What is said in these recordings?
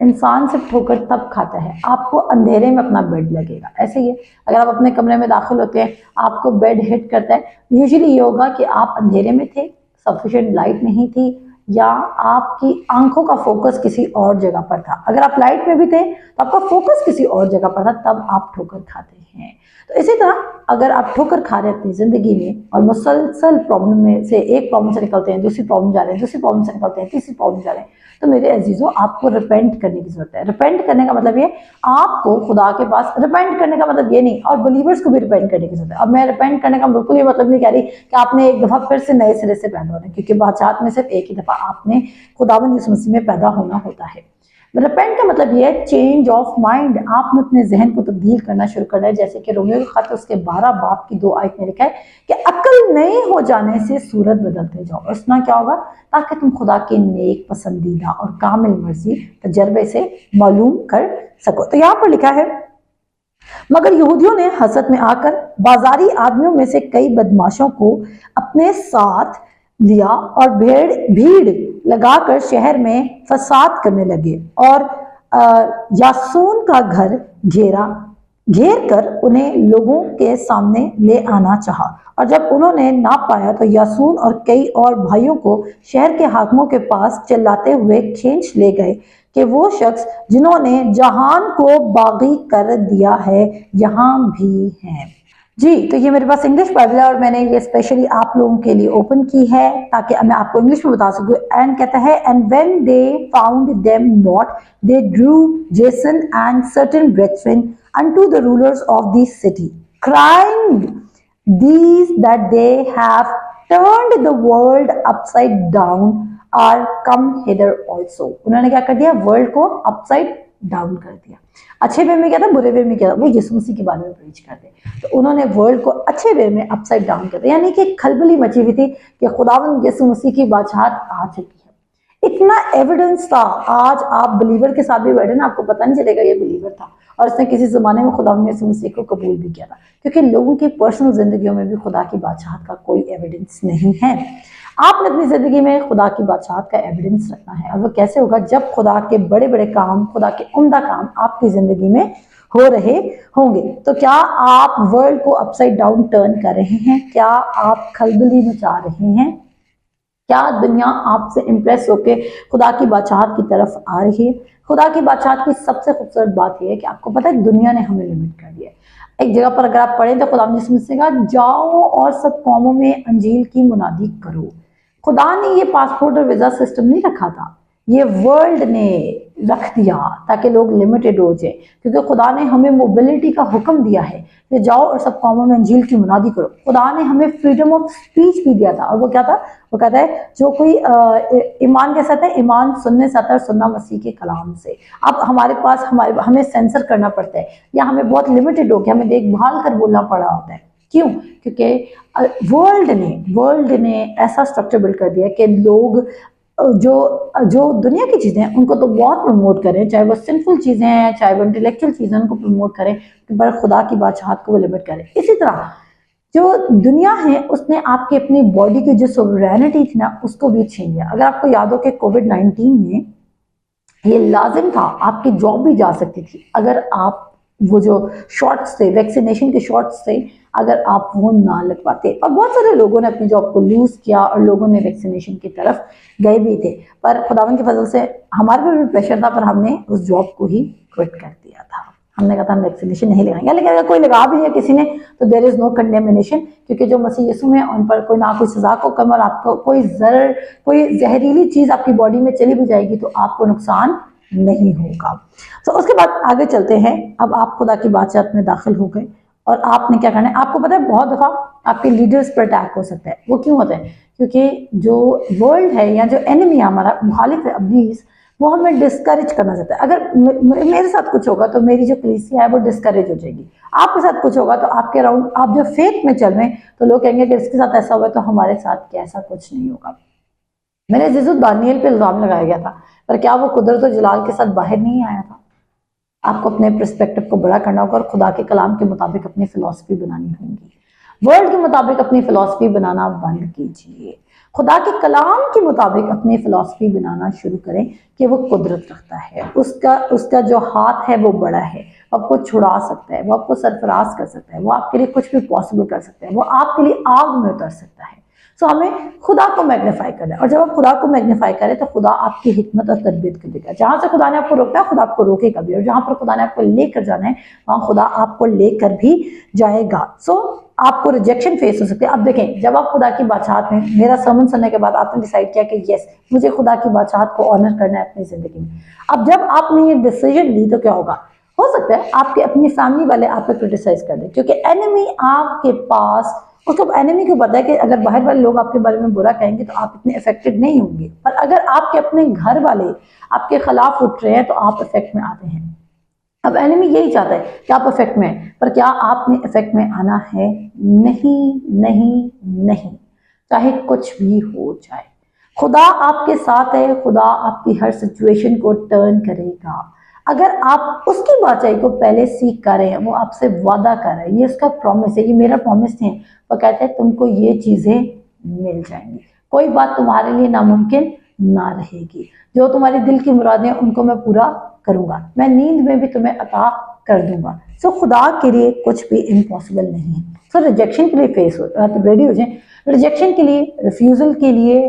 انسان صرف ٹھوکر تب کھاتا ہے آپ کو اندھیرے میں اپنا بیڈ لگے گا. ایسے ہی ہے اگر آپ اپنے کمرے میں داخل ہوتے ہیں آپ کو بیڈ ہٹ کرتا ہے, یوزلی یہ ہوگا کہ آپ اندھیرے میں تھے, سفیشینٹ لائٹ نہیں تھی, یا آپ کی آنکھوں کا فوکس کسی اور جگہ پر تھا. اگر آپ لائٹ میں بھی تھے تو آپ کا فوکس کسی اور جگہ پر تھا, تب آپ ٹھوکر کھاتے ہیں. تو اسی طرح اگر آپ ٹھوکر کھا رہے اپنی زندگی میں اور مسلسل پرابلم میں سے ایک پرابلم سے نکلتے ہیں, دوسری پرابلم جا رہے ہیں, دوسری پرابلم سے نکلتے ہیں, تیسری پرابلم جا رہے ہیں, تو میرے عزیزوں آپ کو ریپینٹ کرنے کی ضرورت ہے. ریپینٹ کرنے کا مطلب یہ آپ کو خدا کے پاس, ریپینٹ کرنے کا مطلب یہ نہیں, اور بلیورز کو بھی ریپینٹ کرنے کی ضرورت ہے. اب میں ریپینٹ کرنے کا بالکل یہ مطلب نہیں کہہ رہی کہ آپ نے ایک دفعہ پھر سے نئے سرے سے پیدا ہونا ہے, کیونکہ بادشاہت میں صرف ایک ہی دفعہ آپ نے خداوند یسوع مسیح میں پیدا ہونا ہوتا ہے. ریپینٹ کا مطلب یہ ہے چینج آف مائنڈ. آپ نے اپنے ذہن کو تبدیل کرنا شروع کرنا ہے, جیسے کہ رومیو کا خط اس کے 12 باب کی 2 آیت میں لکھا ہے کہ عقل نئی ہو جانے سے صورت بدلتے جاؤ. اور سنا کیا ہوگا؟ تاکہ تم خدا کے نیک, پسندیدہ اور کامل مرضی تجربے سے معلوم کر سکو. تو یہاں پر لکھا ہے مگر یہودیوں نے حسد میں آ کر بازاری آدمیوں میں سے کئی بدماشوں کو اپنے ساتھ لیا اور بھیڑ لگا کر شہر میں فساد کرنے لگے, اور یاسون کا گھر گھیر کر انہیں لوگوں کے سامنے لے آنا چاہا. اور جب انہوں نے نہ پایا تو یاسون اور کئی اور بھائیوں کو شہر کے حاکموں کے پاس چلاتے ہوئے کھینچ لے گئے کہ وہ شخص جنہوں نے جہان کو باغی کر دیا ہے یہاں بھی ہیں. جی تو یہ میرے پاس انگلش بائبل ہے اور میں نے یہ اسپیشلی آپ لوگوں کے لیے اوپن کی ہے تاکہ میں آپ کو انگلش میں بتا سکوں. اینڈ کہتا ہے and when they found them not they drew Jason and certain brethren unto the rulers of the city, crying these that they have turned the world upside down are come hither also. انہوں نے کیا کر دیا؟ World کو upside down کر دیا. اچھے وے میں کیا تھا, برے وے میں کیا تھا, وہ یسوع مسیح کے بارے میں پریچ کرتے. تو انہوں نے ورلڈ کو اچھے وے میں اپ سائڈ ڈاؤن کر دیا, یعنی کہ کھلبلی مچی ہوئی تھی کہ خداوند یسوع مسیح کی بادشاہت آ چکی ہے. اتنا ایویڈنس تھا. آج آپ بلیور کے ساتھ بھی بیٹھے نا, آپ کو پتہ نہیں چلے گا یہ بلیور تھا اور اس نے کسی زمانے میں خداوند یسوع مسیح کو قبول بھی کیا تھا, کیونکہ لوگوں کی پرسنل زندگیوں میں بھی خدا کی بادشاہت کا کوئی ایویڈنس نہیں ہے. آپ نے اپنی زندگی میں خدا کی بادشاہت کا ایویڈنس رکھنا ہے. اور وہ کیسے ہوگا؟ جب خدا کے بڑے بڑے کام, خدا کے عمدہ کام آپ کی زندگی میں ہو رہے ہوں گے. تو کیا آپ ورلڈ کو اپ سائڈ ڈاؤن ٹرن کر رہے ہیں؟ کیا آپ کھلبلی مچا رہے ہیں؟ کیا دنیا آپ سے امپریس ہو کے خدا کی بادشاہت کی طرف آ رہی ہے؟ خدا کی بادشاہت کی سب سے خوبصورت بات یہ ہے کہ آپ کو پتہ ہے دنیا نے ہمیں لمٹ کر دیا ہے. ایک جگہ پر اگر آپ پڑھیں تو خدا نے سے کہا جاؤ اور سب قوموں میں انجیل کی منادی کرو. خدا نے یہ پاسپورٹ اور ویزا سسٹم نہیں رکھا تھا, یہ ورلڈ نے رکھ دیا تاکہ لوگ لمیٹڈ ہو جائیں, کیونکہ خدا نے ہمیں موبلٹی کا حکم دیا ہے کہ جاؤ اور سب قوموں میں انجیل کی منادی کرو. خدا نے ہمیں فریڈم آف سپیچ بھی دیا تھا, اور وہ کیا تھا؟ وہ کہتا ہے جو کوئی ایمان کے ساتھ ہے, ایمان سننے سے آتا ہے, سننا مسیح کے کلام سے. اب ہمارے پاس ہمیں سینسر کرنا پڑتا ہے یا ہمیں بہت لمیٹڈ ہو کے ہمیں دیکھ بھال کر بولنا پڑا ہوتا ہے. کیوں؟ کیونکہ ورلڈ نے ایسا اسٹرکچر بلڈ کر دیا کہ لوگ جو دنیا کی چیزیں ہیں ان کو تو بہت پروموٹ کریں, چاہے وہ سنفل چیزیں ہیں, چاہے وہ انٹلیکچوئل چیزیں, ان کو پروموٹ کریں, پر خدا کی بادشاہت کو وہ لمٹ کریں. اسی طرح جو دنیا ہے اس نے آپ کی اپنی باڈی کی جو سوورینٹی تھی نا اس کو بھی چھین لیا. اگر آپ کو یاد ہو کہ کووڈ-19 میں یہ لازم تھا, آپ کی جاب بھی جا سکتی تھی اگر آپ وہ جو شارٹس تھے, ویکسینیشن کے شارٹس تھے, اگر آپ وہ نہ لگواتے. اور بہت سارے لوگوں نے اپنی جاب کو لوز کیا اور لوگوں نے ویکسینیشن کی طرف گئے بھی تھے, پر خداوند کے فضل سے ہمارے پر بھی پریشر تھا, پر ہم نے اس جاب کو ہی کوئٹ کر دیا تھا. ہم نے کہا تھا ہم ویکسینیشن نہیں لگائیں گے, لیکن اگر کوئی لگا بھی ہے کسی نے تو دیر از نو کنڈیمنیشن, کیونکہ جو مسیح یسوع میں ان پر کوئی نہ کوئی سزا کو کم, اور آپ کو کوئی زہریلی چیز آپ کی باڈی میں چلی بھی جائے گی تو آپ کو نقصان نہیں ہوگا. تو اس کے بعد آگے چلتے ہیں. اب آپ خدا کی بادشاہت میں داخل ہو گئے اور آپ نے کیا کرنا ہے؟ آپ کو پتہ ہے بہت دفعہ آپ کے لیڈرز پر اٹیک ہو سکتا ہے. وہ کیوں ہوتا ہے؟ کیونکہ جو ورلڈ ہے یا جو انیمی ہے ہمارا مخالف ہے ابلیس, وہ ہمیں ڈسکریج کرنا چاہتا ہے. اگر میرے ساتھ کچھ ہوگا تو میری جو کلیسیا ہے وہ ڈسکریج ہو جائے گی. آپ کے ساتھ کچھ ہوگا تو آپ کے اراؤنڈ آپ جو فیتھ میں چل رہے ہیں تو لوگ کہیں گے کہ اس کے ساتھ ایسا ہوا تو ہمارے ساتھ کیسا کچھ نہیں ہوگا. میرے عزیزو دانیل پہ الزام لگایا گیا تھا, پر کیا وہ قدرت و جلال کے ساتھ باہر نہیں آیا تھا؟ آپ کو اپنے پرسپیکٹو کو بڑا کرنا ہوگا اور خدا کے کلام کے مطابق اپنی فلسفی بنانی ہوگی. ورلڈ کے مطابق اپنی فلسفی بنانا بند کیجئے. خدا کے کلام کے مطابق اپنی فلسفی بنانا شروع کریں کہ وہ قدرت رکھتا ہے، اس کا جو ہاتھ ہے وہ بڑا ہے، وہ آپ کو چھڑا سکتا ہے، وہ آپ کو سرفراز کر سکتا ہے، وہ آپ کے لیے کچھ بھی پاسبل کر سکتا ہے، وہ آپ کے لیے آگ میں اتر سکتا ہے۔ سو ہمیں خدا کو میگنیفائی کرنا ہے، اور جب آپ خدا کو میگنیفائی کریں تو خدا آپ کی حکمت اور تربیت کر دے گا۔ جہاں سے خدا نے آپ کو روکا ہے خدا آپ کو روکے گا بھی، اور جہاں پر خدا نے آپ کو لے کر جانا ہے وہاں خدا آپ کو لے کر بھی جائے گا۔ سو آپ کو ریجیکشن فیس ہو سکتے ہیں۔ اب دیکھیں، جب آپ خدا کی بادشاہت میں، میرا سرمن سننے کے بعد آپ نے ڈیسائیڈ کیا کہ یس مجھے خدا کی بادشاہت کو آنر کرنا ہے اپنی زندگی میں، اب جب آپ نے یہ ڈیسیژن لی تو کیا ہوگا؟ ہو سکتا ہے آپ کے اپنی فیملی والے آپ کو کرٹیسائز کر دیں، کیونکہ اینیمی آپ کے پاس، اس کو اینیمی کو پتا ہے کہ اگر باہر والے لوگ آپ کے بارے میں برا کہیں گے تو آپ اتنے افیکٹڈ نہیں ہوں گے، پر اگر آپ کے اپنے گھر والے آپ کے خلاف اٹھ رہے ہیں تو آپ افیکٹ میں آتے ہیں۔ اب اینیمی یہی چاہتا ہے کہ آپ افیکٹ میں ہیں، پر کیا آپ نے افیکٹ میں آنا ہے؟ نہیں نہیں نہیں، چاہے کچھ بھی ہو جائے خدا آپ کے ساتھ ہے، خدا آپ کی ہر سچویشن کو ٹرن کرے گا۔ اگر آپ اس کی بادشاہی کو پہلے سیکھ کر رہے ہیں، وہ آپ سے وعدہ کر رہے ہیں، یہ اس کا پرومس ہے، یہ میرا پرومس ہے، وہ کہتے ہیں تم کو یہ چیزیں مل جائیں گی، کوئی بات تمہارے لیے ناممکن نہ رہے گی، جو تمہاری دل کی مرادیں ان کو میں پورا کروں گا، میں نیند میں بھی تمہیں عطا کر دوں گا۔ سو خدا کے لیے کچھ بھی امپاسبل نہیں ہے۔ سو ریجیکشن کے لیے فیس ہو ریڈی ہو جائیں، ریجیکشن کے لیے، ریفیوزل کے لیے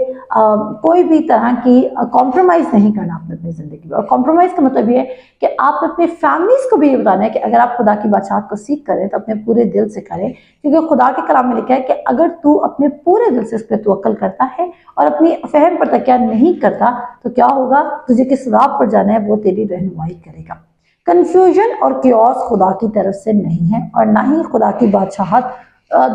کوئی بھی طرح کی کمپرومائز نہیں کرنا اپنی زندگی میں۔ اور کمپرومائز کا مطلب یہ ہے کہ آپ اپنے فیملیز کو بھی یہ بتانا ہے کہ اگر آپ خدا کی بادشاہت کو سیکھ کریں تو اپنے پورے دل سے کریں، کیونکہ خدا کے کلام میں لکھا ہے کہ اگر تو اپنے پورے دل سے اس پہ توکل کرتا ہے اور اپنی فہم پر تکیہ نہیں کرتا تو کیا ہوگا؟ تجھے کس راہ پر جانا ہے وہ تیری رہنمائی کرے گا۔ کنفیوژن اور کیوس خدا کی طرف سے نہیں ہے، اور نہ ہی خدا کی بادشاہت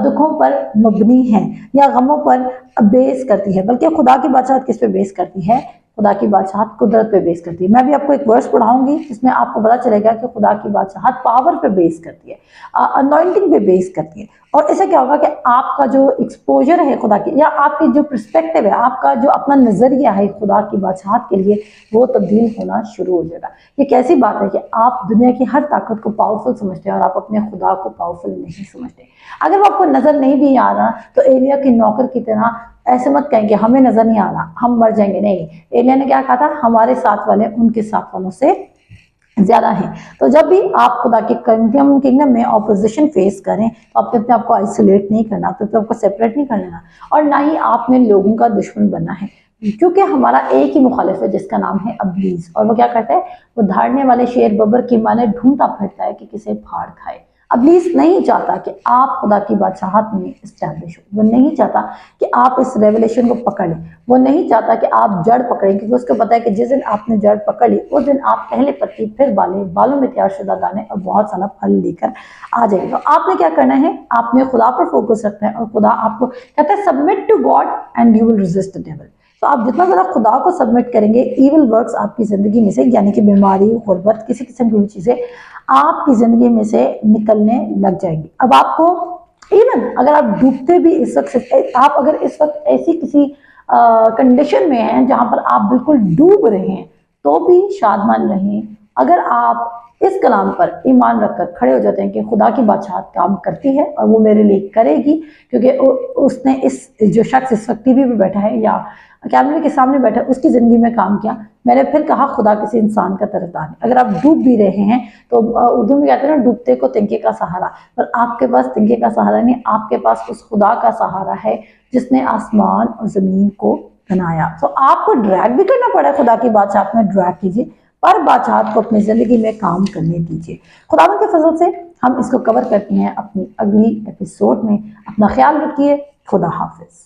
دکھوں پر مبنی ہے یا غموں پر بیس کرتی ہے، بلکہ خدا کی بادشاہت کس پہ بیس کرتی ہے؟ خدا کی بادشاہت قدرت پہ بیس کرتی ہے۔ میں بھی آپ کو ایک ورس پڑھاؤں گی جس میں آپ کو پتا چلے گا کہ خدا کی بادشاہت پاور پہ بیس کرتی ہے، انوائنٹنگ پہ بیس کرتی ہے، اور اس سے کیا ہوگا کہ آپ کا جو ایکسپوجر ہے خدا کی، یا آپ کی جو پرسپیکٹیو ہے، آپ کا جو اپنا نظریہ ہے خدا کی بادشاہت کے لیے، وہ تبدیل ہونا شروع ہو جائے گا۔ یہ کیسی بات ہے کہ آپ دنیا کی ہر طاقت کو پاورفل سمجھتے ہیں اور آپ اپنے خدا کو پاورفل نہیں سمجھتے۔ اگر وہ آپ کو نظر نہیں بھی آ رہا تو ایلیا کے نوکر کی طرح ایسے مت کہیں کہ ہمیں نظر نہیں آ رہا، ہم مر جائیں گے، نہیں، ایلیا نے کیا کہا تھا؟ ہمارے ساتھ والے ان کے ساتھ والوں سے زیادہ ہیں۔ تو جب بھی آپ خدا کے کنگڈم میں اپوزیشن فیس کریں تو آپ اپنے آپ کو آئسولیٹ نہیں کرنا، تو آپ کو سیپریٹ نہیں کرنا، اور نہ ہی آپ نے لوگوں کا دشمن بننا ہے، کیونکہ ہمارا ایک ہی مخالف ہے جس کا نام ہے ابلیس، اور وہ کیا کرتا ہے؟ وہ دھاڑنے والے شیر ببر کی مانے ڈھونڈتا پھرتا ہے کہ کسے پھاڑ کھائے۔ ابلیس نہیں چاہتا کہ آپ خدا کی بادشاہت میں اسٹیبلش ہو، وہ نہیں چاہتا کہ آپ اس ریولیشن کو پکڑ لیں، وہ نہیں چاہتا کہ آپ جڑ پکڑیں، کیونکہ اس کو پتا ہے کہ جس دن آپ نے جڑ پکڑ لی اس دن آپ پہلے پتی پھر بالوں میں تیار شدہ دانے اور بہت سارا پھل لے کر آ جائیں گے۔ تو آپ نے کیا کرنا ہے؟ آپ نے خدا پر فوکس رکھنا ہے، اور خدا آپ کو کہتا ہے submit to God and you will resist the devil. تو آپ جتنا زیادہ خدا کو سبمٹ کریں گے، ایول ورکس آپ کی زندگی میں سے، یعنی کہ بیماری، غربت، کسی قسم کی چیزیں آپ کی زندگی میں سے نکلنے لگ جائیں گی۔ اب آپ کو ایون اگر آپ ڈوبتے بھی اس وقت، آپ اگر اس وقت ایسی کسی کنڈیشن میں ہیں جہاں پر آپ بالکل ڈوب رہے ہیں تو بھی شادمان رہیں، اگر آپ اس کلام پر ایمان رکھ کر کھڑے ہو جاتے ہیں کہ خدا کی بادشاہت کام کرتی ہے اور وہ میرے لیے کرے گی، کیونکہ اس نے اس جو شخص اس وقت ٹی وی پہ بیٹھا ہے یا کیمرے کے سامنے بیٹھا ہے اس کی زندگی میں کام کیا۔ میں نے پھر کہا خدا کسی انسان کا طرفدار ہے۔ اگر آپ ڈوب بھی رہے ہیں تو اردو میں کہتے ہیں نا، ڈوبتے کو تنکے کا سہارا، پر آپ کے پاس تنکے کا سہارا نہیں، آپ کے پاس اس خدا کا سہارا ہے جس نے آسمان اور زمین کو بنایا۔ تو آپ کو ڈریگ بھی کرنا پڑا ہے خدا کی بادشاہت میں، ڈریگ کیجیے، پر بادشاہت کو اپنی زندگی میں کام کرنے دیجیے۔ خداوند کے فضل سے ہم اس کو کور کرتے ہیں اپنی اگلی ایپیسوڈ میں۔ اپنا خیال رکھیے، خدا حافظ۔